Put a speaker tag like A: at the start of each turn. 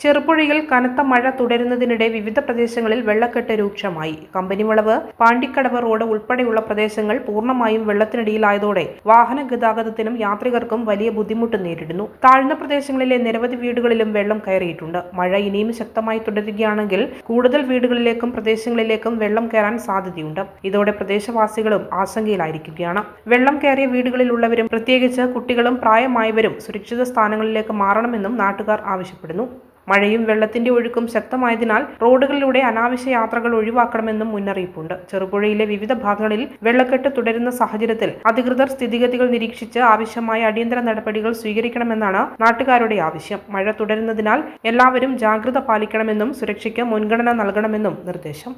A: ചെറുപുഴയിൽ കനത്ത മഴ തുടരുന്നതിനിടെ വിവിധ പ്രദേശങ്ങളിൽ വെള്ളക്കെട്ട് രൂക്ഷമായി. കമ്പനിവളവ്, പാണ്ടിക്കടവ് റോഡ് ഉൾപ്പെടെയുള്ള പ്രദേശങ്ങൾ പൂർണ്ണമായും വെള്ളത്തിനടിയിലായതോടെ വാഹന ഗതാഗതത്തിനും യാത്രികർക്കും വലിയ ബുദ്ധിമുട്ട് നേരിടുന്നു. താഴ്ന്ന പ്രദേശങ്ങളിലെ നിരവധി വീടുകളിലും വെള്ളം കയറിയിട്ടുണ്ട്. മഴ ഇനിയും ശക്തമായി തുടരുകയാണെങ്കിൽ കൂടുതൽ വീടുകളിലേക്കും പ്രദേശങ്ങളിലേക്കും വെള്ളം കയറാൻ സാധ്യതയുണ്ട്. ഇതോടെ പ്രദേശവാസികളും ആശങ്കയിലായിരിക്കുകയാണ്. വെള്ളം കയറിയ വീടുകളിലുള്ളവരും പ്രത്യേകിച്ച് കുട്ടികളും പ്രായമായവരും സുരക്ഷിത സ്ഥാനങ്ങളിലേക്ക് മാറണമെന്നും നാട്ടുകാർ ആവശ്യപ്പെടുന്നു. മഴയും വെള്ളത്തിന്റെ ഒഴുക്കും ശക്തമായതിനാൽ റോഡുകളിലൂടെ അനാവശ്യ യാത്രകൾ ഒഴിവാക്കണമെന്നും മുന്നറിയിപ്പുണ്ട്. ചെറുപുഴയിലെ വിവിധ ഭാഗങ്ങളിൽ വെള്ളക്കെട്ട് തുടരുന്ന സാഹചര്യത്തിൽ അധികൃതർ സ്ഥിതിഗതികൾ നിരീക്ഷിച്ച് ആവശ്യമായ അടിയന്തര നടപടികൾ സ്വീകരിക്കണമെന്നാണ് നാട്ടുകാരുടെ ആവശ്യം. മഴ തുടരുന്നതിനാൽ എല്ലാവരും ജാഗ്രത പാലിക്കണമെന്നും സുരക്ഷയ്ക്ക് മുൻഗണന നൽകണമെന്നും നിർദ്ദേശം.